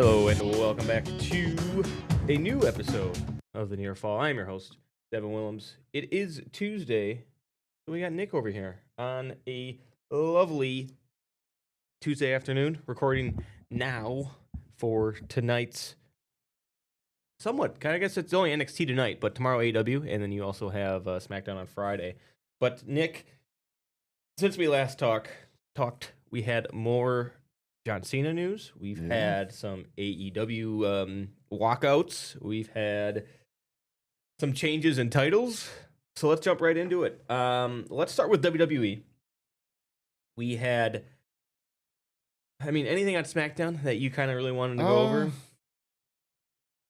Hello and welcome back to a new episode of the Near Fall. I'm your host, Devin Willems. It is Tuesday. We got Nick over here on a lovely Tuesday afternoon, recording now for tonight's I guess it's only NXT tonight, but tomorrow AEW, and then you also have SmackDown on Friday. But Nick, since we last talked, we had more John Cena news. We've had some AEW walkouts. We've had some changes in titles. So let's jump right into it. Let's start with WWE. We had, anything on SmackDown that you kind of really wanted to go over?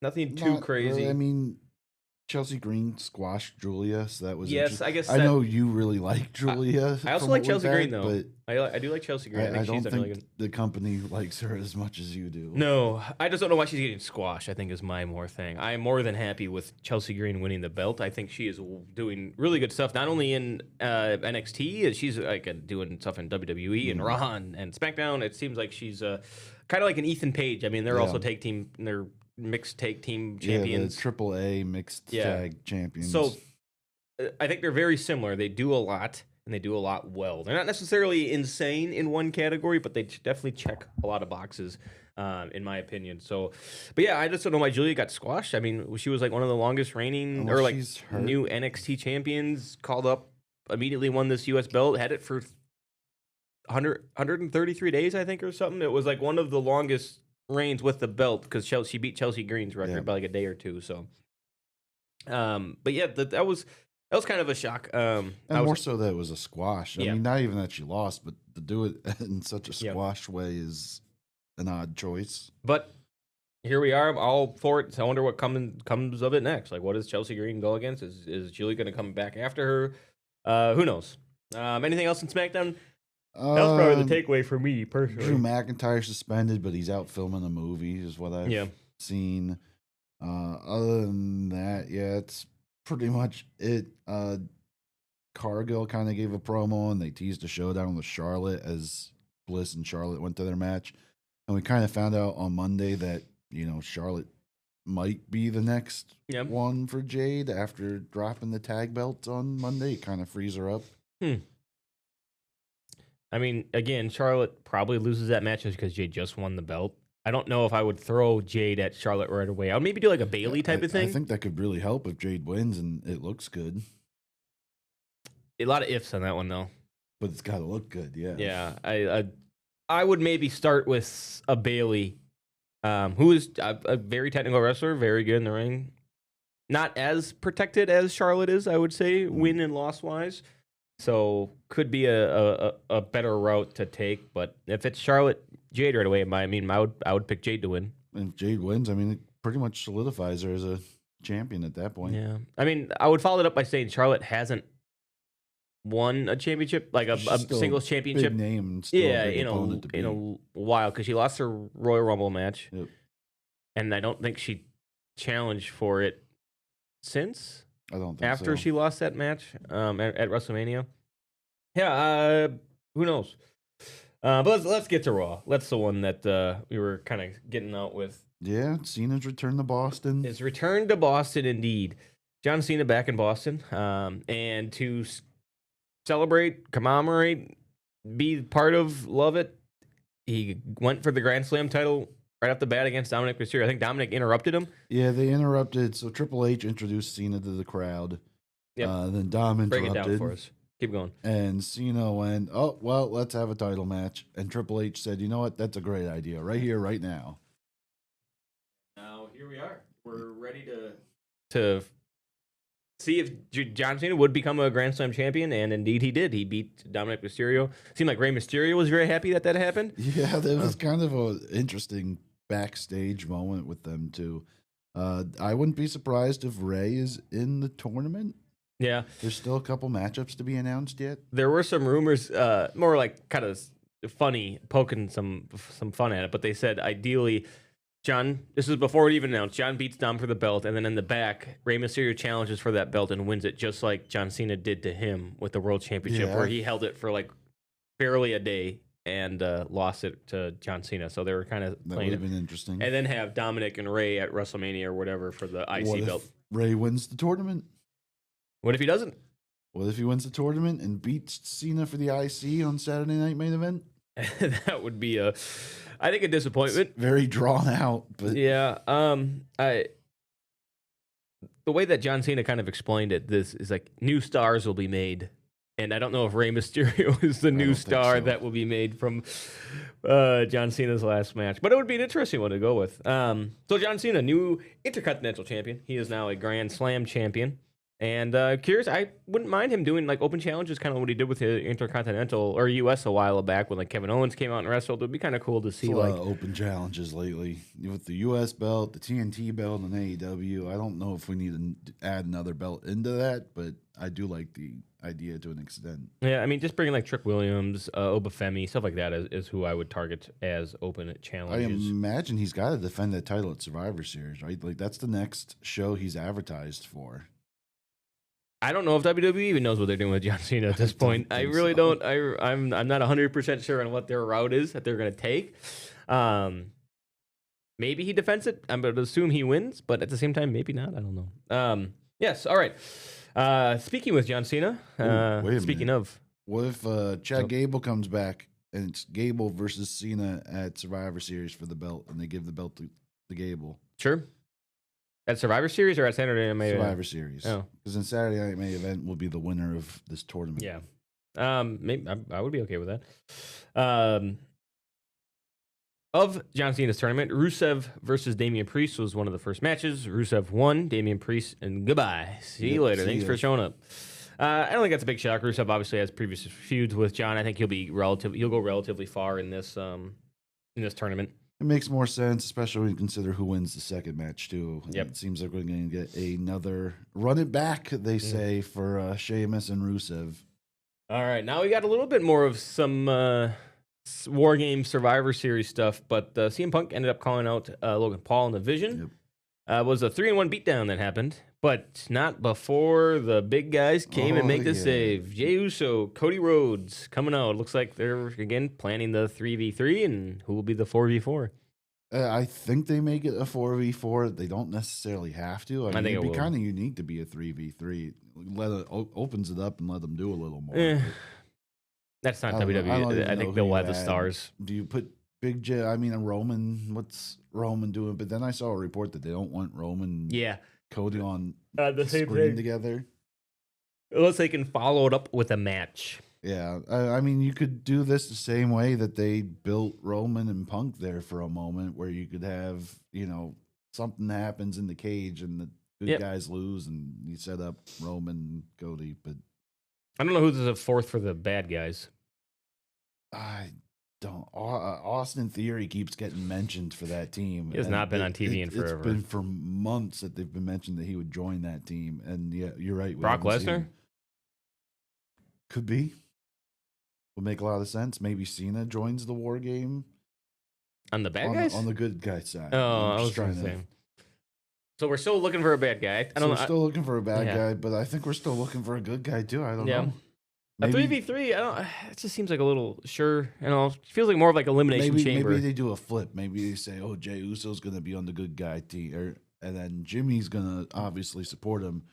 Nothing too crazy. Really. Chelsea Green squashed Julia, so that was yes. I guess I know you really like Julia. I also like Chelsea Green though. But I do like Chelsea Green. I don't think the company likes her as much as you do. No, I just don't know why she's getting squashed. I think is my more thing. I am more than happy with Chelsea Green winning the belt. I think she is doing really good stuff, not only in NXT, she's doing stuff in WWE and Raw and SmackDown. It seems like she's kind of like an Ethan Page. I mean, they're also they're mixed tag team champions. Yeah, the AAA mixed tag champions. So I think they're very similar. They do a lot, and they do a lot well. They're not necessarily insane in one category, but they definitely check a lot of boxes, in my opinion. So, but yeah, I just don't know why Julia got squashed. I mean, she was like one of the longest reigning new NXT champions, called up, immediately won this U.S. belt, had it for 133 days, I think, or something. It was like one of the longest reigns with the belt because she beat Chelsea Green's record by like a day or two. So, but yeah, that was kind of a shock. And more so that it was a squash. I mean, not even that she lost, but to do it in such a squash way is an odd choice. But here we are. I'm all for it. I wonder what comes of it next. Like, what does Chelsea Green go against? Is Julie going to come back after her? Who knows? Anything else in SmackDown? That was probably the takeaway for me personally. Drew McIntyre suspended, but he's out filming a movie, is what I've seen. Other than that, it's pretty much it. Cargill kind of gave a promo, and they teased a showdown with Charlotte as Bliss and Charlotte went to their match. And we kind of found out on Monday that, Charlotte might be the next one for Jade after dropping the tag belts on Monday. It kind of frees her up. I mean, again, Charlotte probably loses that match just because Jade just won the belt. I don't know if I would throw Jade at Charlotte right away. I would maybe do like a Bayley type of thing. I think that could really help if Jade wins and it looks good. A lot of ifs on that one, though. But it's got to look good, yeah. Yeah, I would maybe start with a Bayley, who is a very technical wrestler, very good in the ring. Not as protected as Charlotte is, I would say, win and loss wise. So could be a better route to take, but if it's Charlotte Jade right away, I would pick Jade to win. And if Jade wins, it pretty much solidifies her as a champion at that point. Yeah, I would follow it up by saying Charlotte hasn't won a championship, like a singles championship. Big name, in a while, because she lost her Royal Rumble match, and I don't think she challenged for it since. I don't think after she lost that match at WrestleMania. Yeah, who knows? But let's get to Raw. That's the one that we were kind of getting out with. Yeah, Cena's return to Boston. His return to Boston, indeed. John Cena back in Boston, and to celebrate, commemorate, be part of Love It, he went for the Grand Slam title right off the bat against Dominic Mysterio. I think Dominic interrupted him. Yeah, they interrupted. So Triple H introduced Cena to the crowd. Then Dom interrupted. Break it down for us. Keep going. And Cena went, oh, well, let's have a title match. And Triple H said, you know what? That's a great idea. Right here, right now. Now, here we are. We're ready to see if John Cena would become a Grand Slam champion, and indeed he did. He beat Dominic Mysterio. Seemed like Rey Mysterio was very happy that happened. Yeah, that was kind of an interesting backstage moment with them, too. I wouldn't be surprised if Rey is in the tournament. Yeah. There's still a couple matchups to be announced yet. There were some rumors, more like kind of funny, poking some fun at it, but they said ideally John, this is before it even announced, John beats Dom for the belt, and then in the back, Rey Mysterio challenges for that belt and wins it just like John Cena did to him with the World Championship, where he held it for like barely a day and lost it to John Cena. So they were kind of That playing would have it. been interesting. And then have Dominic and Ray at WrestleMania or whatever for the IC belt. Ray wins the tournament? What if he doesn't? What if he wins the tournament and beats Cena for the IC on Saturday Night Main Event? That would be I think a disappointment. It's very drawn out, but yeah. The way that John Cena kind of explained it, this is like new stars will be made. And I don't know if Rey Mysterio is the new star that will be made from John Cena's last match. But it would be an interesting one to go with. So John Cena, new Intercontinental Champion. He is now a Grand Slam champion. And curious, I wouldn't mind him doing like open challenges, kind of what he did with the Intercontinental or US a while back when like Kevin Owens came out and wrestled. It would be kind of cool to see like open challenges lately with the US belt, the TNT belt, and AEW. I don't know if we need to add another belt into that, but I do like the idea to an extent. Yeah, I mean, just bringing like Trick Williams, Obafemi, stuff like that is who I would target as open challenges. I imagine he's got to defend that title at Survivor Series, right? Like that's the next show he's advertised for. I don't know if WWE even knows what they're doing with John Cena at this point. I really don't. I'm not 100% sure on what their route is that they're going to take. Maybe he defends it. I'm going to assume he wins, but at the same time, maybe not. I don't know. Yes. All right. Speaking with John Cena. Speaking of, what if Chad Gable comes back and it's Gable versus Cena at Survivor Series for the belt, and they give the belt to Gable? Sure. At Survivor Series or at Saturday Night Main Event? Survivor Series. Oh, because in Saturday Night Main Event will be the winner of this tournament. Yeah. Maybe I would be okay with that. Of John Cena's tournament, Rusev versus Damian Priest was one of the first matches. Rusev won, Damian Priest, and goodbye. See you later. Thanks for showing up. I don't think that's a big shock. Rusev obviously has previous feuds with John. I think he'll go relatively far in this tournament. It makes more sense, especially when you consider who wins the second match, too. Yep. It seems like we're going to get another run it back, they say, for Sheamus and Rusev. All right. Now we got a little bit more of some War Games Survivor Series stuff, but CM Punk ended up calling out Logan Paul in the Vision. Yep. Was a 3-1 beatdown that happened, but not before the big guys came and make the save. Jey Uso, Cody Rhodes coming out. Looks like they're, again, planning the 3v3, and who will be the 4v4? I think they make it a 4v4. They don't necessarily have to. I mean, it'd be kind of unique to be a 3v3. Opens it up and let them do a little more. That's not WWE. I think they'll let the stars. Do you put Big J? I mean, a Roman. What's Roman doing? But then I saw a report that they don't want Roman. Yeah. Cody on the same screen together. Unless they can follow it up with a match. Yeah, I mean, you could do this the same way that they built Roman and Punk there for a moment, where you could have, something happens in the cage and the good guys lose, and you set up Roman and Cody. But I don't know who's the fourth for the bad guys. I don't. Austin Theory keeps getting mentioned for that team. He has not been on TV in forever. It's been for months that they've been mentioned that he would join that team. And yeah, you're right. Brock Lesnar? Could be. Would make a lot of sense. Maybe Cena joins the War Game. On the bad guys? On the good guy side. Oh, I was trying to say. So we're still looking for a bad guy. We're still looking for a bad guy, but I think we're still looking for a good guy too. I don't know. Maybe, a 3v3, it just seems like a little it feels like more of like elimination chamber. Maybe they do a flip. Maybe they say, "Oh, Jey Uso's going to be on the good guy team," and then Jimmy's going to obviously support him.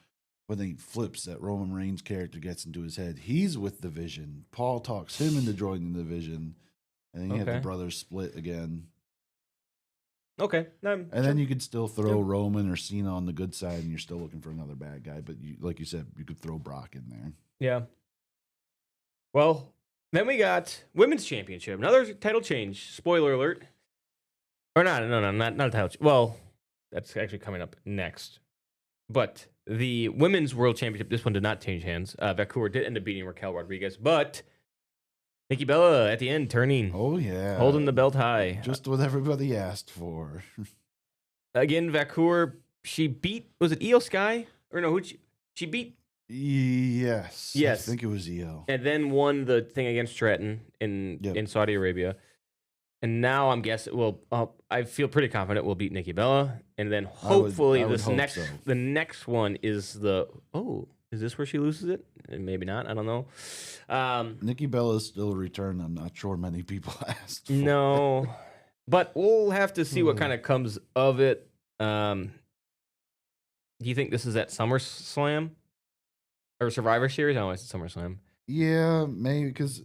But then he flips, that Roman Reigns character gets into his head. He's with the Vision. Paul talks him into joining the Vision, and then you have the brothers split again. Okay. And then you could still throw Roman or Cena on the good side, and you're still looking for another bad guy. But like you said, you could throw Brock in there. Yeah. Well, then we got Women's Championship. Another title change. Spoiler alert. Or not a title change. Well, that's actually coming up next. But the Women's World Championship, this one did not change hands. Vancouver did end up beating Raquel Rodriguez, but Nikki Bella at the end turning. Oh, yeah. Holding the belt high. Just what everybody asked for. Again, Vancouver, she beat, was it Io Sky? Or no, she beat? Yes. I think it was Io. And then won the thing against Stratton in Saudi Arabia. And now I'm guessing, I feel pretty confident we'll beat Nikki Bella. And then hopefully the next one is the, Is this where she loses it? Maybe not. I don't know. Nikki Bella's still returned. I'm not sure many people asked for. No, but we'll have to see what kind of comes of it. Do you think this is at SummerSlam or Survivor Series? I don't know, it's SummerSlam. Yeah, maybe, because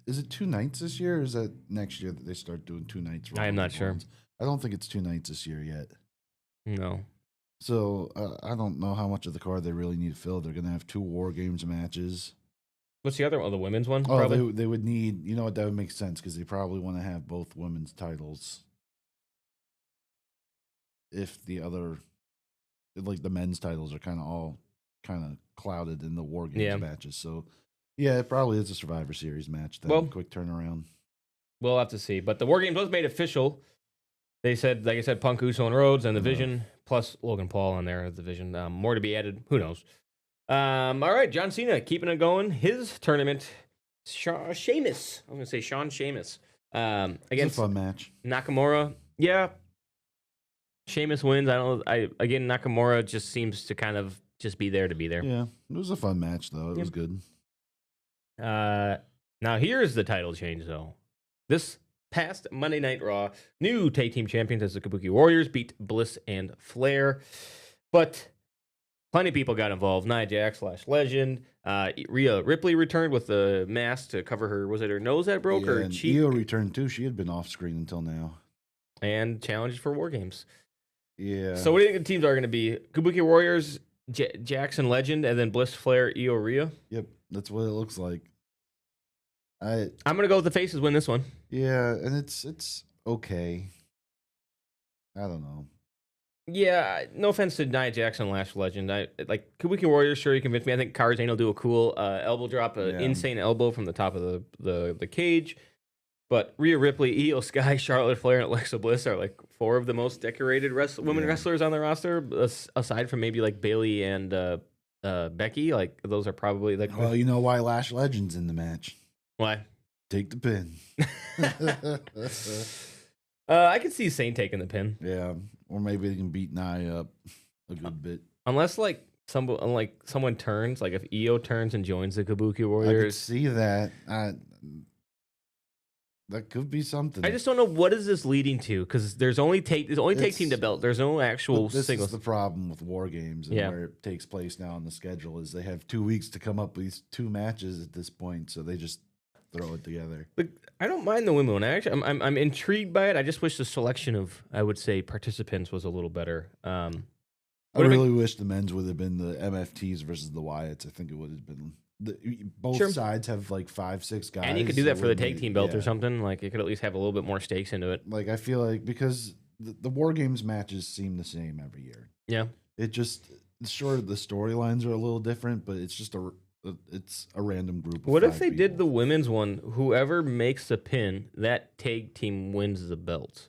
is it 2 nights this year, or is that next year that they start doing 2 nights? I am not sure. I don't think it's 2 nights this year yet. No. So I don't know how much of the card they really need to fill. They're going to have 2 War Games matches. What's the other one? The women's one? Oh, probably? they would need, you know what, that would make sense because they probably want to have both women's titles. If the other, like the men's titles are kind of clouded in the War Games matches. So, yeah, it probably is a Survivor Series match. Then quick turnaround. We'll have to see. But the War Games was made official. They said, like I said, Punk, Uso, and Rhodes and the Vision, plus Logan Paul on there, the Vision. More to be added. Who knows? All right, John Cena keeping it going. His tournament, Sheamus. I'm going to say Shawn Sheamus. Against it's a fun match. Nakamura. Yeah. Sheamus wins. Again, Nakamura just seems to kind of just be there to be there. Yeah, it was a fun match, though. It was good. Now, here's the title change, though. This past Monday Night Raw, new tag team champions as the Kabuki Warriors beat Bliss and Flair. But plenty of people got involved. Nia Jax / Legend. Rhea Ripley returned with the mask to cover her. Was it her nose that broke or cheek? Io returned too. She had been off screen until now. And challenged for War Games. Yeah. So what do you think the teams are going to be? Kabuki Warriors, Jackson Legend, and then Bliss, Flair, Io, Rhea? Yep, that's what it looks like. I'm going to go with the faces win this one. Yeah, and it's okay. I don't know. Yeah, no offense to Nia Jackson, Lash Legend. Like Kabuki Warriors, sure, you convinced me. I think Karzane will do a cool elbow drop, an insane elbow from the top of the cage. But Rhea Ripley, Io Sky, Charlotte Flair, and Alexa Bliss are like 4 of the most decorated women wrestlers on the roster, aside from maybe like Bayley and Becky. Like those are probably like. Well, you know why Lash Legend's in the match? Why? Take the pin. I could see Sane taking the pin. Yeah, or maybe they can beat Nia up a good bit. Unless someone turns, like if Io turns and joins the Kabuki Warriors. I could see that. That could be something. I just don't know what is this leading to, because there's only tag team to belt. There's no actual this singles. Is the problem with War Games and where it takes place now on the schedule is they have 2 weeks to come up with these 2 matches at this point, so they just throw it together. But I don't mind the women one. Actually, I'm intrigued by it. I just wish the selection of, I would say, participants was a little better. I really wish the men's would have been the MFTs versus the Wyatts. I think it would have been. Both sides have like 5-6 guys, and you could do that for the tag team belt or something. Like you could at least have a little bit more stakes into it. Like I feel like because the War Games matches seem the same every year. Yeah, it just sure the storylines are a little different, but it's just a random group. What if they did the women's one? Whoever makes the pin, that tag team wins the belt.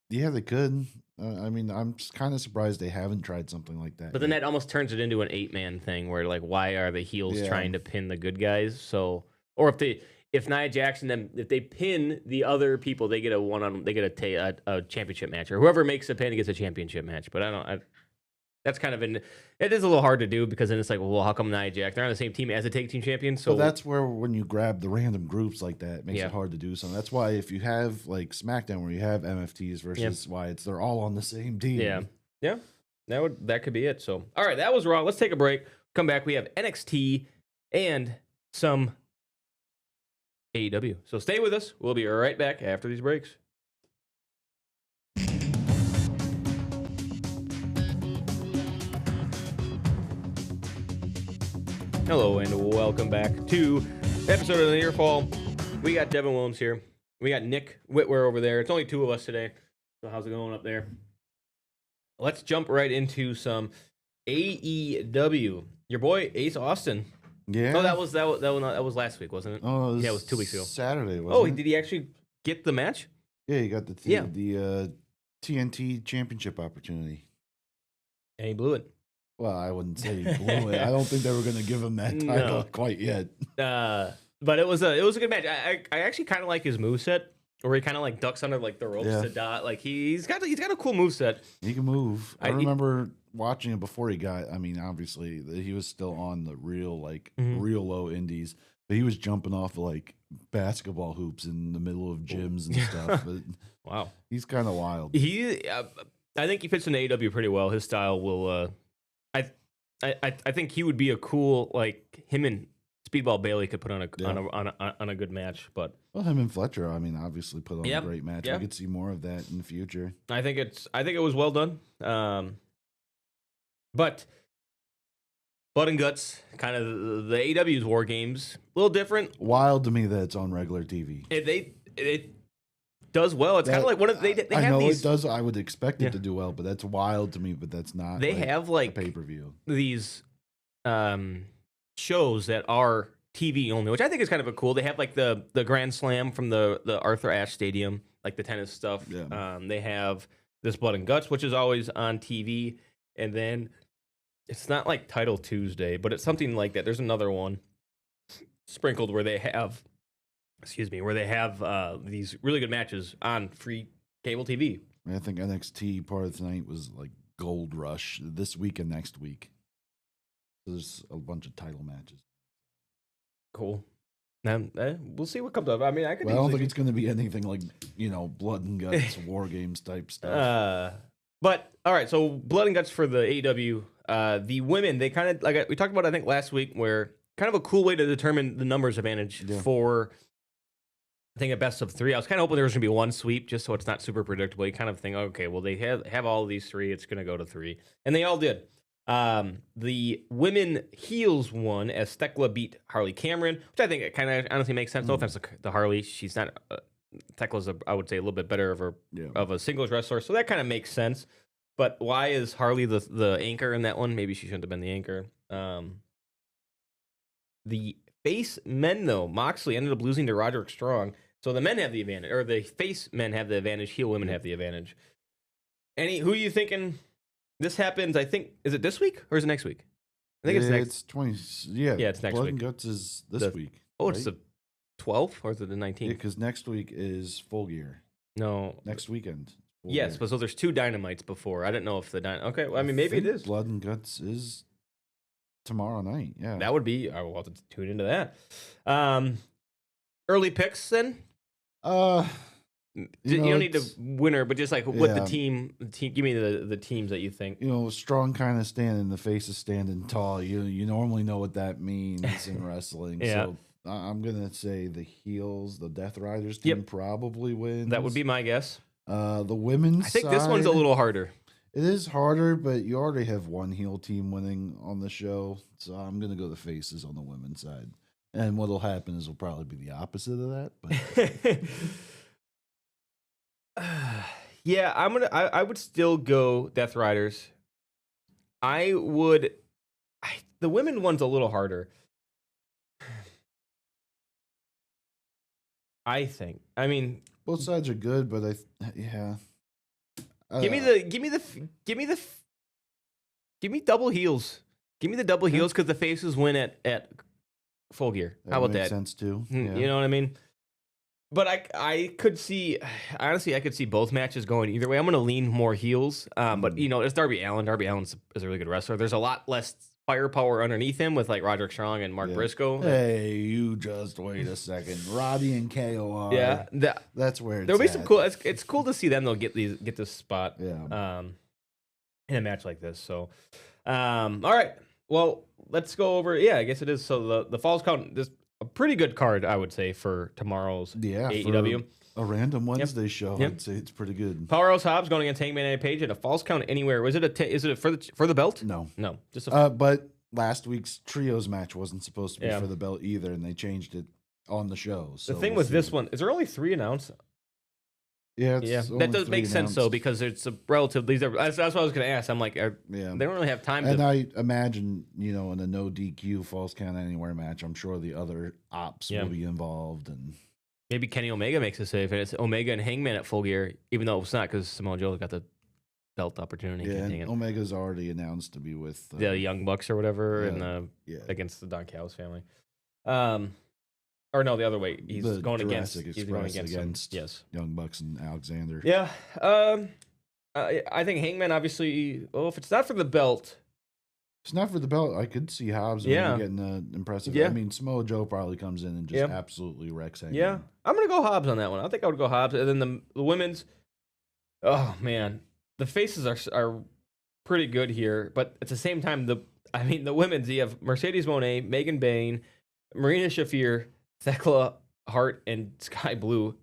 Yeah, they could. I mean, I'm kind of surprised they haven't tried something like that. But then that almost turns it into an 8-man thing where, like, why are the heels trying to pin the good guys? So, or if Nia Jackson, if they pin the other people, they get a championship match, or whoever makes the pin gets a championship match. But that's kind of it is a little hard to do because then it's like, well, how come Nia Jax? They're on the same team as a tag team champion. So that's where when you grab the random groups like that, it makes it hard to do something. That's why if you have like SmackDown where you have MFTs versus Wyatts, they're all on the same team. Yeah. That could be it. So all right, that was Raw. Let's take a break. Come back. We have NXT and some AEW. So stay with us. We'll be right back after these breaks. Hello and welcome back to the episode of the Nearfall. We got Devin Williams here. We got Nick Whitwer over there. It's only 2 of us today. So how's it going up there? Let's jump right into some AEW. Your boy Ace Austin. Yeah. Oh, that was last week, wasn't it? Oh, it was 2 weeks ago. Saturday. Wasn't it? Did he actually get the match? Yeah, he got the TNT Championship opportunity, and he blew it. Well, I wouldn't say he blew it. I don't think they were going to give him that title quite yet. But it was a good match. I actually kind of like his moveset, where he kind of like ducks under like the ropes to dot. Like he's got a cool moveset. He can move. I remember watching it before he got. I mean, obviously he was still on the real Mhm. real low indies, but he was jumping off of, like, basketball hoops in the middle of gyms and stuff. But Wow. he's kind of wild. I think he fits in AEW pretty well. His style will. I think he would be a cool, like, him and Speedball Bailey could put on a good match. But Well, him and Fletcher, I mean, obviously put on Yep, a great match. yeah. I could see more of that in the future. I think it was well done. But Blood and Guts, kind of the AEW's War Games, a little different. Wild to me that it's on regular TV. It does well. It's kind of like one of they I have know these. it does. I would expect Yeah. it to do well, but that's wild to me. But that's not. They have like pay per view. these shows that are TV only, which I think is kind of a cool. They have like the Grand Slam from the Arthur Ashe Stadium, like the tennis stuff. Yeah. They have this Blood and Guts, which is always on TV, and then it's not like Title Tuesday, but it's something like that. There's another one sprinkled where they have, these really good matches on free cable TV. I think NXT part of tonight was like Gold Rush this week and next week. So there's a bunch of title matches. Cool. We'll see what comes up. I mean, I don't think it's going to be anything like, Blood and Guts, War Games type stuff. But all right, so Blood and Guts for the AEW. The women, they kind of like we talked about, I think last week, where kind of a cool way to determine the numbers advantage for, I think, a best of 3. I was kind of hoping there was going to be one sweep, just so it's not super predictable. You kind of think, okay, well, they have all of these 3, it's going to go to 3, and they all did. The women heels won as Thekla beat Harley Cameron, which I think it kind of honestly makes sense. No offense to Harley, she's not. Thekla's, I would say, a little bit better of a singles wrestler, so that kind of makes sense. But why is Harley the anchor in that one? Maybe she shouldn't have been the anchor. The face men, though, Moxley ended up losing to Roderick Strong, so the men have the advantage, or the face men have the advantage. Heel women have the advantage. Who are you thinking? This happens, I think, is it this week or is it next week? I think it's next. It's 20. Yeah, it's next Blood week. and Guts is this week. Oh, right? it's the 12th or is it the 19th? Yeah, because next week is Full Gear. No. Next weekend. Yes, but so there's 2 Dynamites before. I didn't know if okay, well, I mean, maybe it is. Blood and Guts is tomorrow night. Yeah. That would be, I will have to tune into that. Early picks then? You don't need the winner, but just like what the team. Give me the teams that you think. Strong kind of standing, the face is standing tall. You normally know what that means in wrestling. Yeah. So I'm gonna say the heels, the Death Riders team probably wins. That would be my guess. The women's. I think this one's a little harder. It is harder, but you already have one heel team winning on the show, so I'm gonna go the faces on the women's side. And what'll happen is it'll probably be the opposite of that. But yeah, I would still go Death Riders. The women one's a little harder. I think. I mean, both sides are good, but give me double heels. Give me the double heels because the faces win at Full Gear. How about that? Makes sense too. Yeah. You know what I mean? But I could see, honestly, I could see both matches going either way. I'm going to lean more heels. But, it's Darby Allin. Darby Allin is a really good wrestler. There's a lot less firepower underneath him with, like, Roderick Strong and Mark Briscoe. Hey, you just wait a second. Roddy and KOR. Yeah. That's where there'll be some cool. It's cool to see them, they'll get this spot in a match like this. So, all right. Well, let's go over. Yeah, I guess it is. So the Falls Count, this a pretty good card, I would say, for tomorrow's AEW. A random Wednesday show, I'd say it's pretty good. Powerhouse Hobbs going against Hangman Adam Page at a Falls Count Anywhere. Is it for the belt? No, just but last week's trios match wasn't supposed to be for the belt either, and they changed it on the show. So the thing with this one is there only 3 announced. Yeah, that does make sense though because it's a relative. That's what I was going to ask. I'm like, they don't really have time. And I imagine, in a no DQ Falls Count Anywhere match, I'm sure the other ops will be involved, and maybe Kenny Omega makes a save, and it's Omega and Hangman at Full Gear, even though it's not because Samoa Joe got the belt opportunity. Yeah, and Omega's already announced to be with the Young Bucks or whatever, and against the Don Callis family. Or no, the other way. He's going against Young Bucks and Alexander. Yeah. I think Hangman obviously. Oh, if it's not for the belt, it's not for the belt. I could see Hobbs maybe getting impressive. Yeah. I mean, Samoa Joe probably comes in and just absolutely wrecks Hangman. Yeah, I'm gonna go Hobbs on that one. I think I would go Hobbs, and then the women's. Oh man, the faces are pretty good here, but at the same time, the women's. You have Mercedes Moné, Megan Bayne, Marina Shafir, Thekla Hart, and Sky Blue.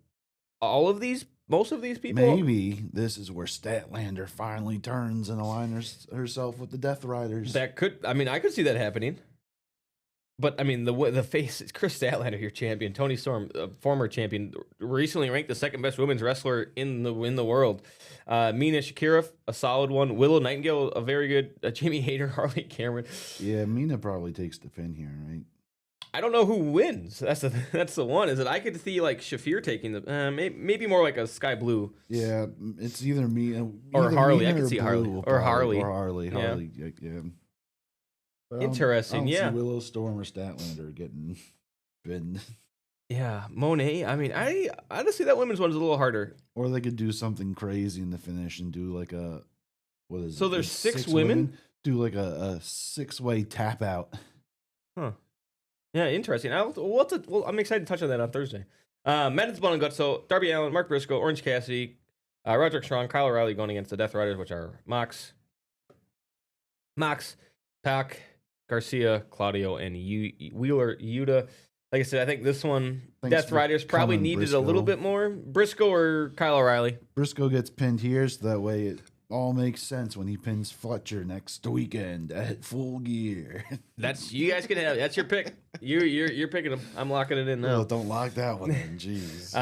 Most of these people. Maybe this is where Statlander finally turns and aligns herself with the Death Riders. That could. I could see that happening. But the face is Chris Statlander, your champion. Toni Storm, former champion, recently ranked the second best women's wrestler in the world. Mina Shakira, a solid one. Willow Nightingale, a very good. Jamie Hayter, Harley Cameron. Yeah, Mina probably takes the pin here, right? I don't know who wins. That's the one. Is that I could see like Shafir taking the maybe more like a Sky Blue. Yeah, it's either Mina or Harley. Mina I could see Harley or Harley. Harley. Yeah. Interesting. I don't see Willow, Storm, or Statlander getting pinned. Yeah, Monet. I honestly that women's one's a little harder. Or they could do something crazy in the finish and do like a So there's six women? Do like a 6-way tap out. Huh. Yeah, interesting. I'm excited to touch on that on Thursday. Men's Blood and Guts. So Darby Allin, Mark Briscoe, Orange Cassidy, Roderick Strong, Kyle O'Reilly going against the Death Riders, which are Mox, Pac, Garcia, Claudio, and Wheeler Yuta. Like I said, I think this one, Death Riders probably needed a little bit more. Briscoe or Kyle O'Reilly. Briscoe gets pinned here, so that way it all makes sense when he pins Fletcher next weekend at Full Gear. You guys can have. That's your pick. You're picking them. I'm locking it in now. No, don't lock that one in. Jeez.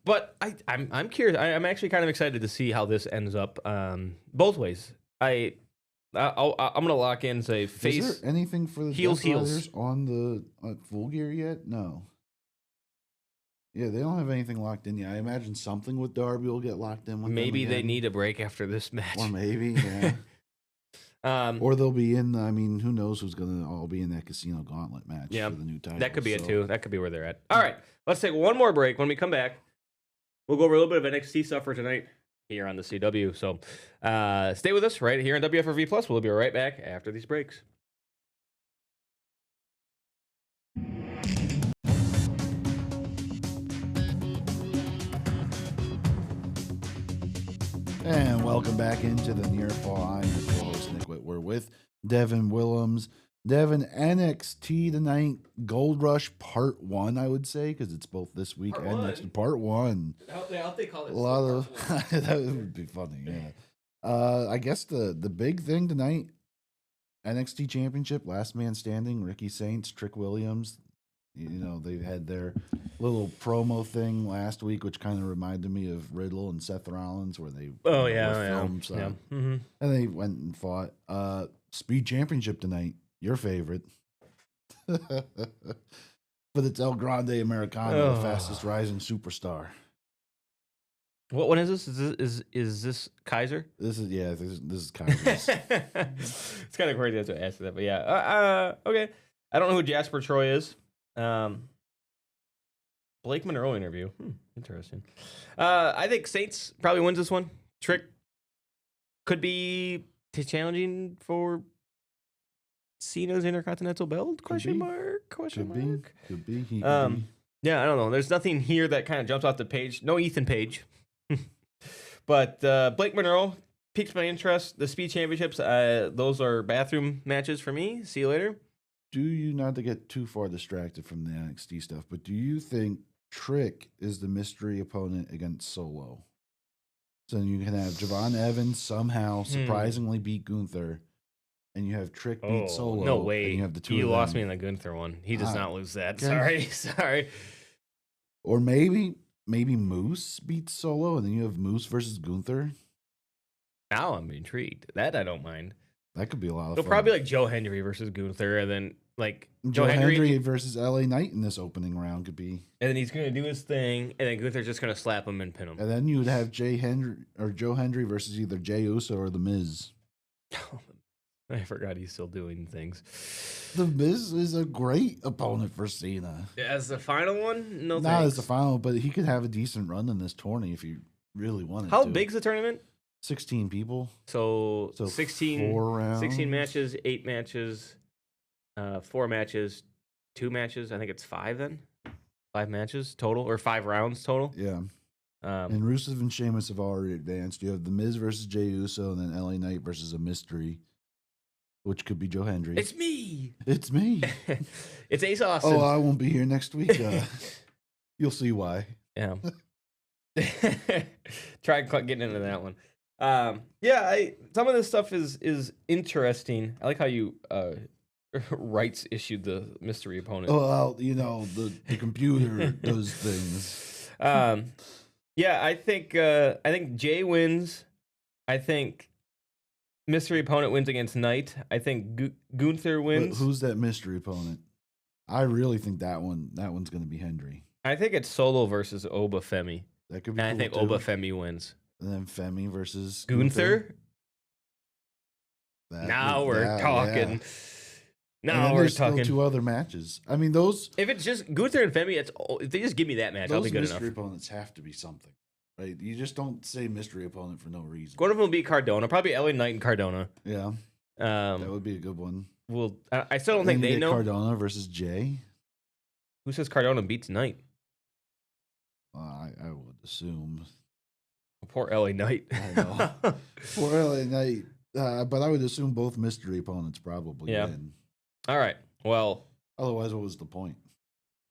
But I'm curious. I'm actually kind of excited to see how this ends up. Both ways. I'm gonna lock in say face. Is there anything for the heels on the Full Gear yet? No. Yeah, they don't have anything locked in yet. I imagine something with Darby will get locked in. Maybe they need a break after this match. Or maybe, yeah. Or they'll be in. Who knows who's gonna all be in that Casino Gauntlet match for the new title. That could be it too. That could be where they're at. All right, let's take one more break. When we come back, we'll go over a little bit of NXT stuff for tonight here on the CW. So stay with us right here on WFRV Plus. We'll be right back after these breaks. And welcome back into the Near Fall. I'm your co-host Nick Witt. We're with Devin Willems. Devin, NXT tonight, Gold Rush Part 1, I would say, because it's both this week and next week. Part 1. I hope they call it a lot of that would be funny, yeah. I guess the big thing tonight, NXT Championship, Last Man Standing, Ricky Saints, Trick Williams. They had their little promo thing last week, which kind of reminded me of Riddle and Seth Rollins, where they filmed. And they went and fought. Speed Championship tonight, your favorite. But it's El Grande Americano, the fastest rising superstar. What one is this? Is this Kaiser? This is Kaiser. It's kind of crazy to ask that, but yeah. Okay. I don't know who Jasper Troy is. Blake Monroe interview. Interesting. I think Saints probably wins this one. Trick could be challenging for Cena's Intercontinental Belt? Question mark. Could be. Yeah, I don't know. There's nothing here that kind of jumps off the page. No Ethan Page. But Blake Monroe piques my interest. The Speed Championships, those are bathroom matches for me. See you later. Do you, not to get too far distracted from the NXT stuff, but do you think Trick is the mystery opponent against Solo? So you can have Javon Evans somehow surprisingly beat Gunther, and you have Trick beat Solo. No way. And you have the two. You lost me in the Gunther one. He does not lose that. Sorry. Or maybe Moose beats Solo, and then you have Moose versus Gunther. Now I'm intrigued. That I don't mind. That could be a lot of fun. Probably like Joe Hendry versus Gunther, and then like Joe Hendry versus LA Knight in this opening round could be. And then he's gonna do his thing, and then Gunther's just gonna slap him and pin him. And then you would have Joe Hendry versus either Jey Uso or The Miz. I forgot he's still doing things. The Miz is a great opponent for Cena. As the final one? No, not as the final, but he could have a decent run in this tourney if he really wanted to. How big's the tournament? 16 people. So 16, 4 rounds. 16 matches, 8 matches, 4 matches, 2 matches. I think it's 5 then. 5 matches total, or 5 rounds total. Yeah. And Rusev and Sheamus have already advanced. You have The Miz versus Jey Uso, and then LA Knight versus a mystery, which could be Joe Hendry. It's me. It's me. It's Ace Austin. Oh, I won't be here next week. You'll see why. Yeah. Try getting into that one. Yeah, some of this stuff is interesting. I like how you rights issued the mystery opponent. Oh, well, the computer does things. Yeah, I think Jay wins. I think mystery opponent wins against Knight. I think Gunther wins. But who's that mystery opponent? I really think that one's going to be Hendry. I think it's Solo versus Oba Femi. That could be. And cool I think Oba Femi wins. And then Femi versus Gunther. Now we're talking. Yeah. Now we're talking. Still 2 other matches. I mean, those. If it's just Gunther and Femi, if they just give me that match, I'll be good enough. Those mystery opponents have to be something, right? You just don't say mystery opponent for no reason. One of them will be Cardona, probably LA Knight and Cardona. Yeah, that would be a good one. Well, I still don't think they know. Cardona versus Jay. Who says Cardona beats Knight? I would assume. Poor LA Knight. I know. Poor LA Knight. But I would assume both mystery opponents probably win. All right. Well. Otherwise, what was the point?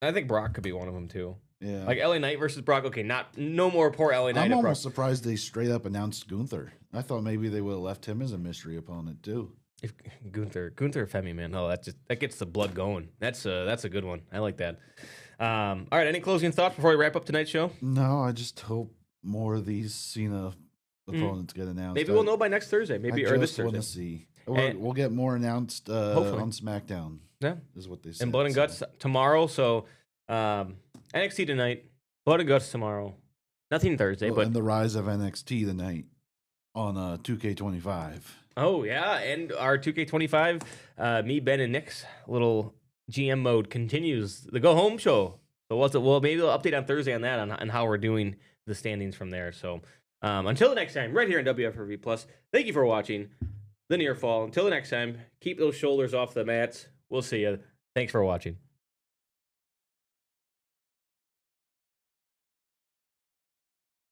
I think Brock could be one of them too. Yeah. Like LA Knight versus Brock. Okay, no more poor LA Knight. I'm almost surprised they straight up announced Gunther. I thought maybe they would have left him as a mystery opponent too. If Gunther Femi, man, that gets the blood going. That's a good one. I like that. All right, any closing thoughts before we wrap up tonight's show? No, I just hope more of these Cena opponents get announced. Maybe we'll know by next Thursday. Maybe or this Thursday. Want to see. We'll get more announced on SmackDown. Yeah, is what they said. And Blood and Guts tomorrow. So NXT tonight, Blood and Guts tomorrow. Nothing Thursday, but and the rise of NXT tonight on 2K25. Oh yeah, and our 2K25, me, Ben, and Nick's little GM mode continues. The Go Home show. So maybe we'll update on Thursday on that on how we're doing the standings from there. So until the next time, right here on WFRV Plus. Thank you for watching the Near Fall. Until the next time, keep those shoulders off the mats. We'll see you. Thanks for watching.